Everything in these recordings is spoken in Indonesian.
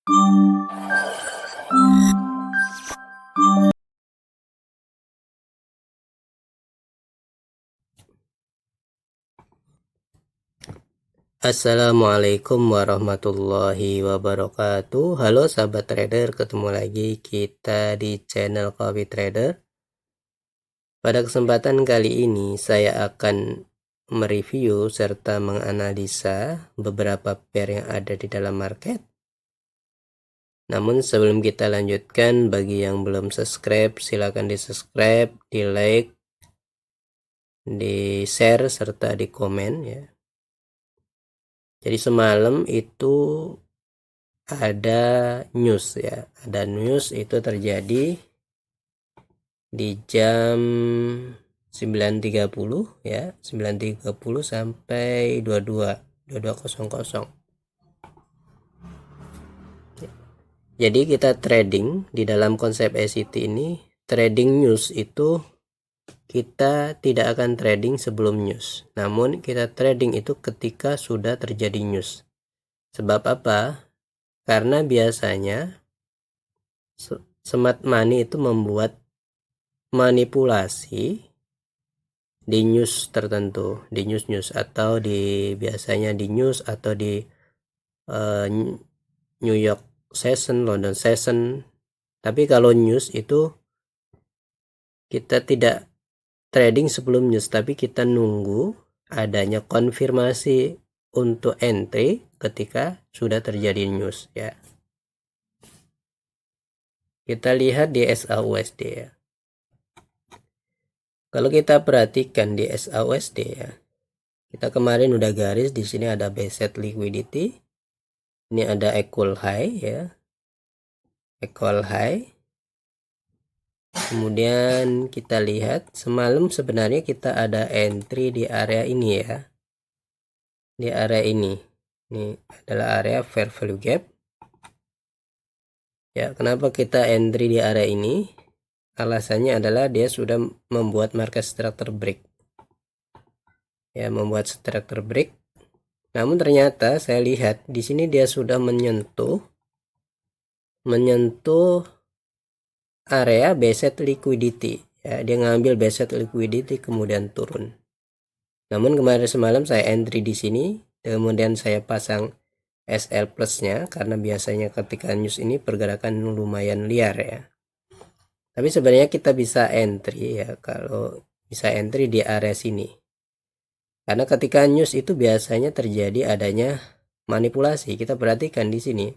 Assalamualaikum warahmatullahi wabarakatuh. Halo sahabat trader, ketemu lagi kita di channel Copy Trader. Pada kesempatan kali ini saya akan mereview serta menganalisa beberapa pair yang ada di dalam market. Namun sebelum kita lanjutkan, bagi yang belum subscribe silahkan di subscribe, di like, di share serta di komen ya. Jadi semalam itu ada news ya, ada news itu terjadi di jam 9.30 ya, 9.30 sampai 22.00. Jadi kita trading di dalam konsep ECT ini, trading news itu kita tidak akan trading sebelum news, namun kita trading itu ketika sudah terjadi news. Sebab apa? Karena biasanya smart money itu membuat manipulasi di news tertentu, di news atau di biasanya di news atau di New York session, London session. Tapi kalau news itu kita tidak trading sebelum news, tapi kita nunggu adanya konfirmasi untuk entry ketika sudah terjadi news ya. Kita lihat di SAUSD ya. Kalau kita perhatikan di SAUSD ya, kita kemarin udah garis di sini ada buy set liquidity. Ini ada equal high ya, equal high. Kemudian kita lihat semalam sebenarnya kita ada entry di area ini ya, di area ini. Ini adalah area fair value gap ya. Kenapa kita entry di area ini? Alasannya adalah dia sudah membuat market structure break ya, membuat structure break. Namun ternyata saya lihat di sini dia sudah menyentuh area buy set liquidity ya, dia ngambil buy set liquidity kemudian turun. Namun kemarin semalam saya entry di sini, kemudian saya pasang SL plusnya karena biasanya ketika news ini pergerakan lumayan liar ya. Tapi sebenarnya kita bisa entry ya, kalau bisa entry di area sini. Karena ketika news itu biasanya terjadi adanya manipulasi. Kita perhatikan di sini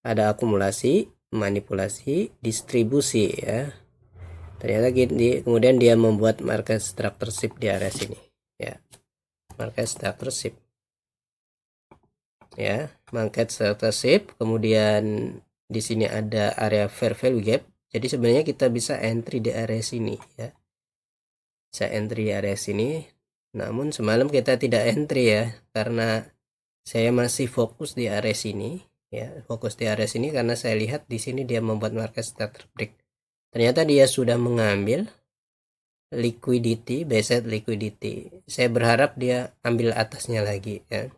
ada akumulasi, manipulasi, distribusi ya. Ternyata kemudian dia membuat market structure shift di area sini ya. Market structure shift ya, market structure shift. Kemudian di sini ada area fair value gap. Jadi sebenarnya kita bisa entry di area sini ya. Bisa entry di area sini. Namun semalam kita tidak entry ya, karena saya masih fokus di area sini ya, fokus di area sini karena saya lihat di sini dia membuat market structure break. Ternyata dia sudah mengambil liquidity, buy set liquidity. Saya berharap dia ambil atasnya lagi ya.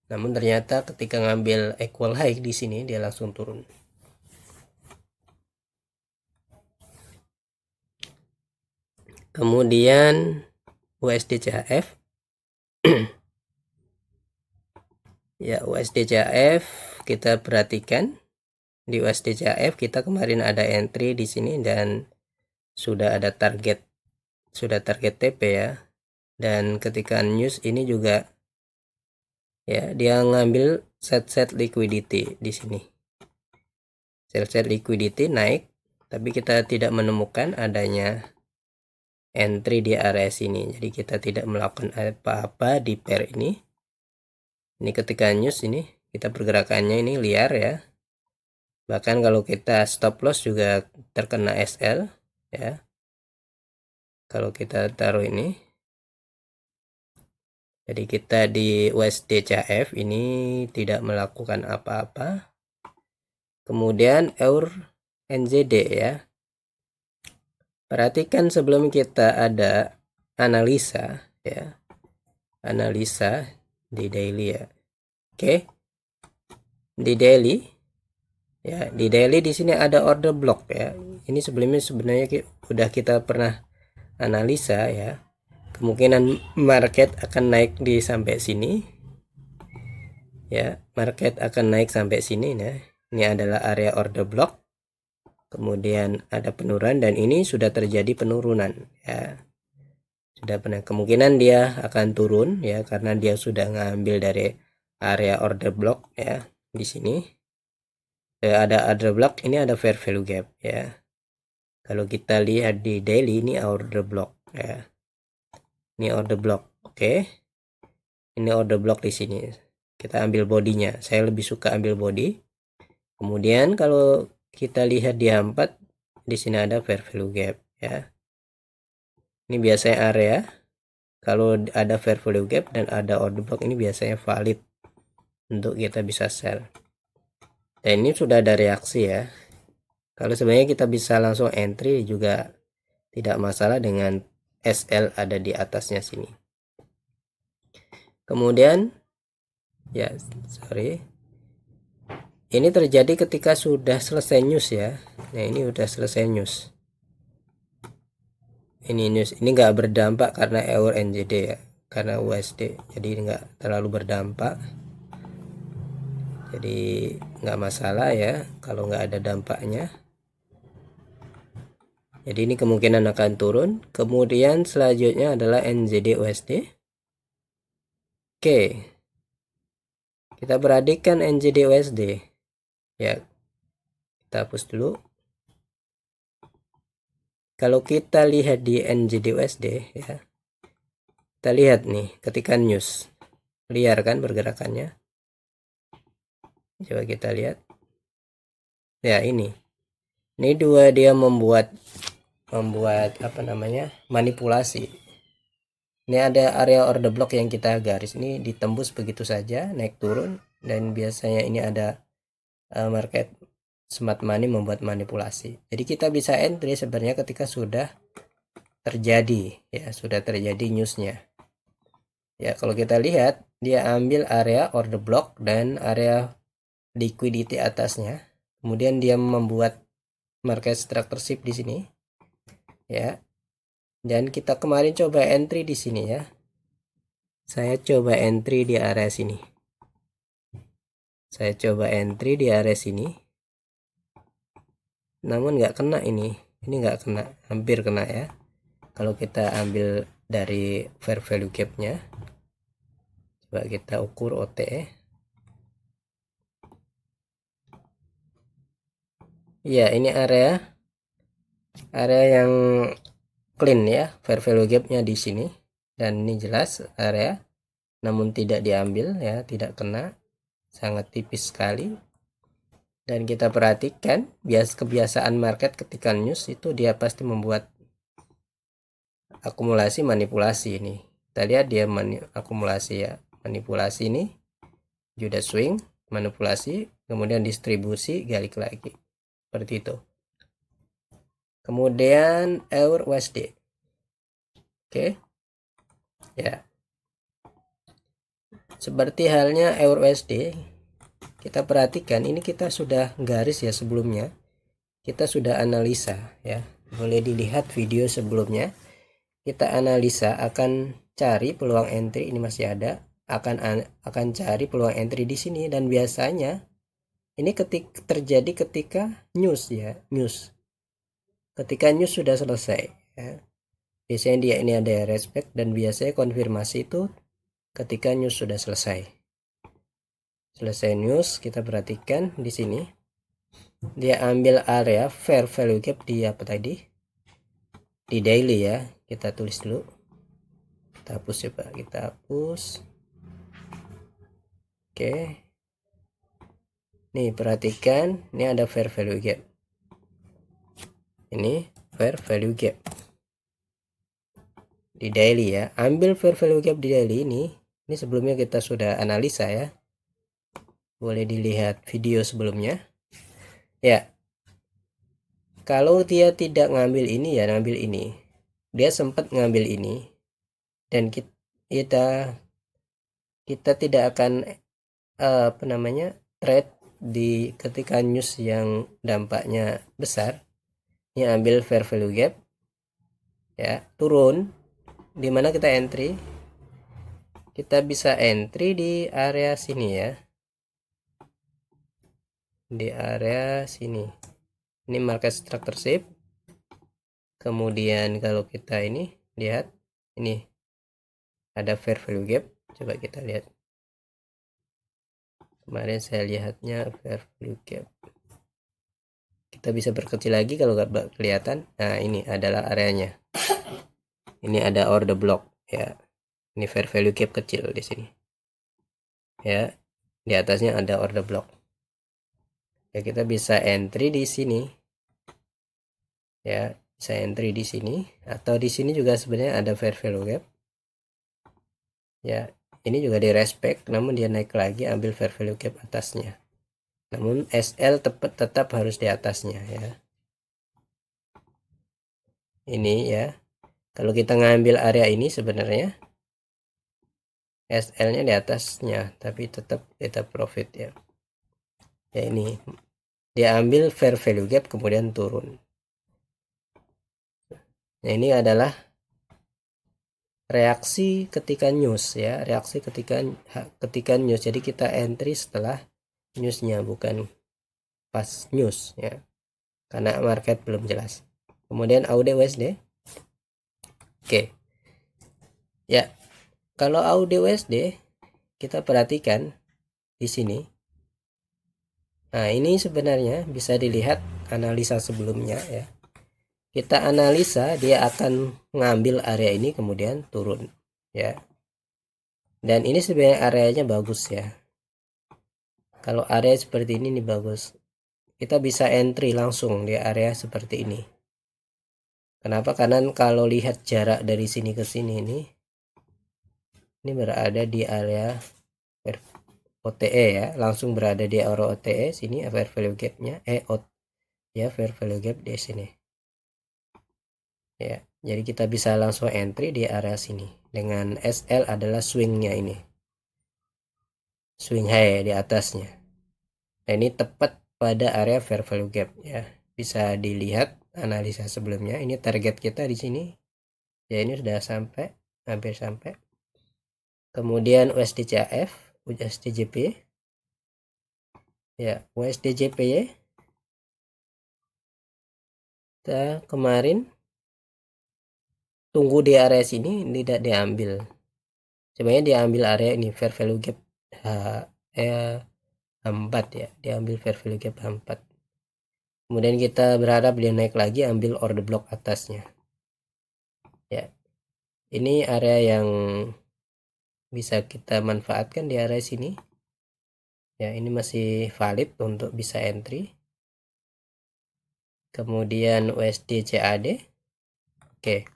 Namun ternyata ketika ngambil equal high di sini dia langsung turun. Kemudian USD CHF ya, USD CHF kita perhatikan. Di USD CHF kita kemarin ada entry di sini dan sudah ada target, TP ya. Dan ketika news ini juga ya, dia ngambil set liquidity di sini. Set liquidity naik, tapi kita tidak menemukan adanya entry di area sini. Jadi kita tidak melakukan apa-apa di pair ini. Ini ketika news ini kita pergerakannya ini liar ya. Bahkan kalau kita stop loss juga terkena SL ya. Kalau kita taruh ini, jadi kita di USD CHF ini tidak melakukan apa-apa. Kemudian EUR NZD ya. Perhatikan sebelum kita ada analisa ya. Analisa di daily ya. Oke. Di daily Ya, di daily di sini ada order block ya. Ini sebelumnya sebenarnya udah kita pernah analisa ya. Kemungkinan market akan naik di sampai sini. Ya, market akan naik sampai sini nah. Ini adalah area order block. Kemudian ada penurunan dan ini sudah terjadi penurunan ya. Sudah pernah kemungkinan dia akan turun ya karena dia sudah ngambil dari area order block ya. Di sini ada order block, ini ada fair value gap ya. Kalau kita lihat di daily ini order block ya. Ini order block. Oke. Ini order block di sini. Kita ambil bodinya. Saya lebih suka ambil body. Kemudian kalau kita lihat di 4 di sini ada fair value gap ya. Ini biasanya area. Kalau ada fair value gap dan ada order block ini biasanya valid untuk kita bisa sell. Dan ini sudah ada reaksi ya. Kalau sebenarnya kita bisa langsung entry juga tidak masalah dengan SL ada di atasnya sini. Kemudian ya sorry, ini terjadi ketika sudah selesai news ya. Nah ini udah selesai news. Ini news ini nggak berdampak karena EUR NZD ya, karena USD jadi nggak terlalu berdampak. Jadi nggak masalah ya kalau nggak ada dampaknya. Jadi ini kemungkinan akan turun. Kemudian selanjutnya adalah NZD USD. Oke, kita perhatikan NZD USD ya. Kita hapus dulu. Kalau kita lihat di NZD USD ya, kita lihat nih ketika news liar kan pergerakannya. Coba kita lihat ya, ini dua dia membuat apa namanya manipulasi. Ini ada area order block yang kita garis ini ditembus begitu saja naik turun, dan biasanya ini ada market smart money membuat manipulasi. Jadi kita bisa entry sebenarnya ketika sudah terjadi ya, sudah terjadi newsnya ya. Kalau kita lihat dia ambil area order block dan area liquidity atasnya, kemudian dia membuat market structureship di sini ya. Dan kita kemarin coba entry di sini ya. Saya coba entry di area sini. Saya coba entry di area sini. Namun nggak kena ini. Ini nggak kena, hampir kena ya. Kalau kita ambil dari fair value gap-nya. Coba kita ukur OTE. Iya, ini area yang clean ya, fair value gap-nya di sini. Dan ini jelas area, namun tidak diambil ya, tidak kena, sangat tipis sekali. Dan kita perhatikan kebiasaan market ketika news itu dia pasti membuat akumulasi manipulasi ini. Kita lihat dia akumulasi ya, manipulasi ini sudah swing, manipulasi, kemudian distribusi, balik lagi seperti itu. Kemudian EUR USD. Oke ya, seperti halnya EUR USD, kita perhatikan ini kita sudah garis ya sebelumnya, kita sudah analisa ya, boleh dilihat video sebelumnya. Kita analisa akan cari peluang entry, ini masih ada, akan cari peluang entry di sini. Dan biasanya ini terjadi ketika news ya, ketika news sudah selesai ya. Biasanya dia ini ada respect, dan biasanya konfirmasi itu ketika news sudah selesai news. Kita perhatikan di sini dia ambil area fair value gap di apa tadi, di daily ya. Kita tulis dulu, kita hapus ya Pak, kita hapus. Oke, nih perhatikan, ini ada fair value gap, ini fair value gap di daily ya. Ambil fair value gap di daily ini sebelumnya kita sudah analisa ya, boleh dilihat video sebelumnya ya. Kalau dia tidak ngambil ini ya, ngambil ini, dia sempat ngambil ini, dan kita tidak akan apa namanya trade ketika news yang dampaknya besar, ini ambil fair value gap ya, turun, dimana kita entry, kita bisa entry di area sini ya, di area sini. Ini market structure shape. Kemudian kalau kita ini lihat, ini ada fair value gap, coba kita lihat. Kemarin saya lihatnya fair value gap, kita bisa perkecil lagi kalau nggak kelihatan. Nah, ini adalah areanya, ini ada order block ya, ini fair value gap kecil di sini ya, di atasnya ada order block ya. Kita bisa entry di sini ya, bisa entry di sini, atau di sini juga sebenarnya ada fair value gap ya. Ini juga di respect, namun dia naik lagi, ambil fair value gap atasnya, namun SL tetap harus di atasnya ya. Ini ya, kalau kita ngambil area ini sebenarnya SL nya di atasnya, tapi tetap kita profit ya. Ya, ini dia ambil fair value gap kemudian turun. Nah, ini adalah reaksi ketika news ya, reaksi ketika news. Jadi kita entry setelah newsnya, bukan pas news ya, karena market belum jelas. Kemudian AUD USD. Oke ya, kalau AUD USD kita perhatikan di sini. Nah, ini sebenarnya bisa dilihat analisa sebelumnya ya. Kita analisa, dia akan ngambil area ini kemudian turun ya, dan ini sebenarnya areanya bagus ya. Kalau area seperti ini nih bagus, kita bisa entry langsung di area seperti ini. Kenapa? Karena kalau lihat jarak dari sini ke sini, ini berada di area OTE ya, langsung berada di area OTE sini, fair value gapnya ya, fair value gap di sini ya. Jadi kita bisa langsung entry di area sini dengan SL adalah swingnya, ini swing high di atasnya. Nah, ini tepat pada area fair value gap ya, bisa dilihat analisa sebelumnya. Ini target kita di sini ya, ini sudah sampai, hampir sampai. Kemudian USD-CAF, USD-JPY ya, USD-JPY kita kemarin tunggu di area sini, tidak diambil. Sebenarnya diambil area ini fair value gap H4 ya, diambil fair value gap H4. Kemudian kita berharap dia naik lagi, ambil order block atasnya ya. Ini area yang bisa kita manfaatkan di area sini ya, ini masih valid untuk bisa entry. Kemudian USD CAD. Oke,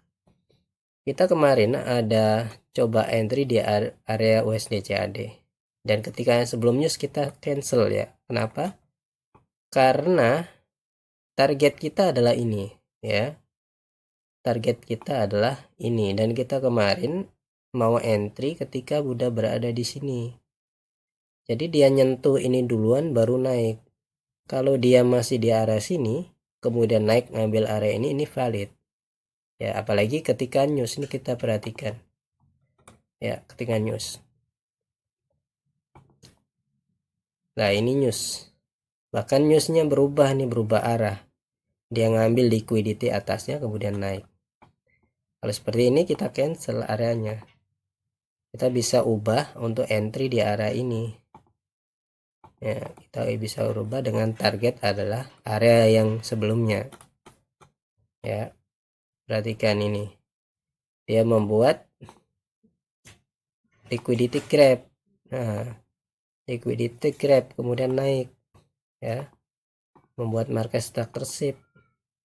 kita kemarin ada coba entry di area USD CAD, dan ketika sebelumnya kita cancel ya. Kenapa? Karena target kita adalah ini ya, target kita adalah ini, dan kita kemarin mau entry ketika udah berada di sini. Jadi dia nyentuh ini duluan baru naik. Kalau dia masih di area sini kemudian naik ngambil area ini valid ya, apalagi ketika news. Ini kita perhatikan ya, ketika news. Nah, ini news, bahkan newsnya berubah nih, berubah arah, dia ngambil liquidity atasnya kemudian naik. Kalau seperti ini kita cancel areanya, kita bisa ubah untuk entry di area ini ya. Kita bisa ubah dengan target adalah area yang sebelumnya ya. Perhatikan ini, dia membuat liquidity grab. Nah, liquidity grab kemudian naik ya, membuat market structure shift,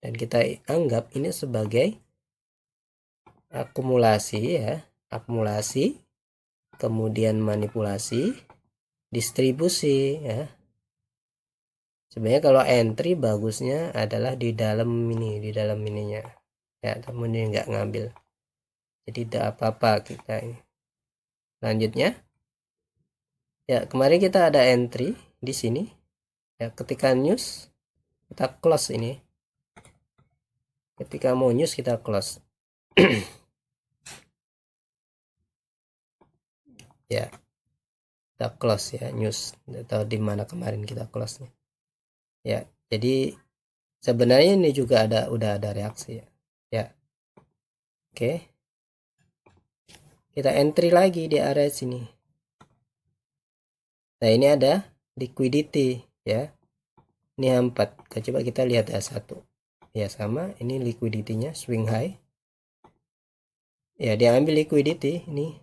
dan kita anggap ini sebagai akumulasi ya, akumulasi kemudian manipulasi distribusi ya. Sebenarnya kalau entry bagusnya adalah di dalam ini, di dalam ininya ya, namun ini nggak ngambil, jadi tidak apa-apa kita ini. Lanjutnya ya, kemarin kita ada entry di sini ya. Ketika news kita close ini, ketika mau news kita close. Ya, kita close ya news, atau di mana kemarin kita close nih ya. Jadi sebenarnya ini juga udah ada reaksi ya. Oke, kita entry lagi di area sini. Nah, ini ada liquidity ya, ini 4. Coba kita lihat A1 ya, sama ini liquidity-nya swing high ya. Dia ambil liquidity ini,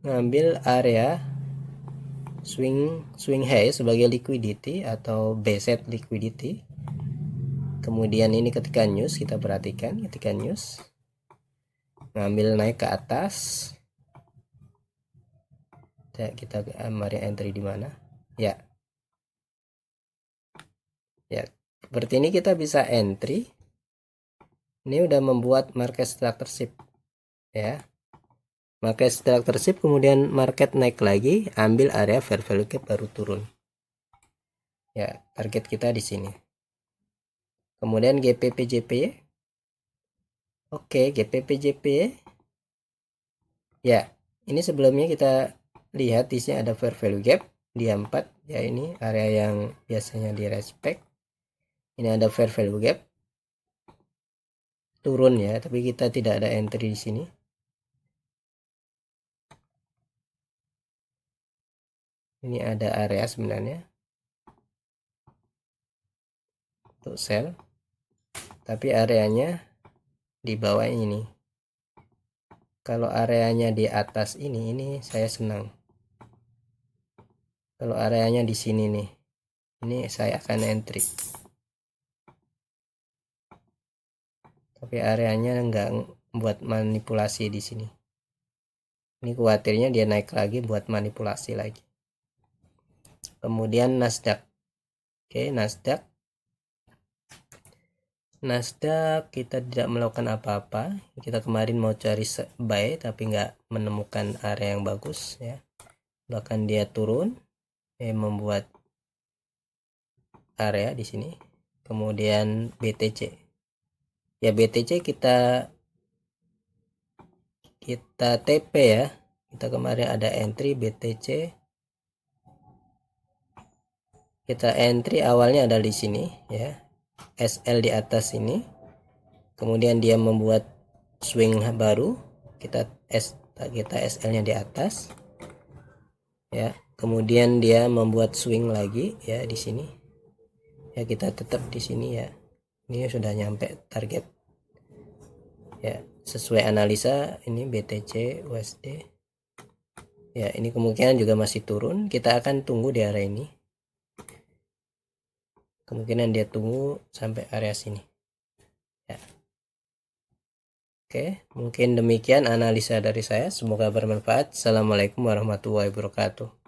ngambil area swing high sebagai liquidity atau B-set liquidity. Kemudian ini ketika news, kita perhatikan ketika news ngambil naik ke atas ya. Kita mari entry di mana ya. Ya, seperti ini kita bisa entry. Ini udah membuat market structureship ya. Market structureship, kemudian market naik lagi, ambil area fair value gap, baru turun ya. Target kita di sini. Kemudian GPPJPY. Oke, GPPJPY ya. Ini sebelumnya kita lihat di sini ada fair value gap di 4 ya. Ini area yang biasanya di respect. Ini ada fair value gap turun ya, tapi kita tidak ada entry di sini. Ini ada area sebenarnya untuk sell, tapi areanya di bawah ini. Kalau areanya di atas ini saya senang. Kalau areanya di sini nih, ini saya akan entry. Tapi areanya enggak buat manipulasi di sini. Ini khawatirnya dia naik lagi buat manipulasi lagi. Kemudian Nasdaq. Oke, Nasdaq kita tidak melakukan apa-apa. Kita kemarin mau cari buy tapi nggak menemukan area yang bagus ya. Bahkan dia turun, membuat area di sini. Kemudian BTC. Ya, BTC kita TP ya. Kita kemarin ada entry BTC. Kita entry awalnya ada di sini ya. SL di atas ini. Kemudian dia membuat swing baru. Kita SL-nya di atas. Ya, kemudian dia membuat swing lagi ya di sini. Ya, kita tetap di sini ya. Ini sudah nyampe target. Ya, sesuai analisa ini BTC USD. Ya, ini kemungkinan juga masih turun. Kita akan tunggu di area ini. Kemungkinan dia tunggu sampai area sini ya. Oke, mungkin demikian analisa dari saya, semoga bermanfaat. Assalamualaikum warahmatullahi wabarakatuh.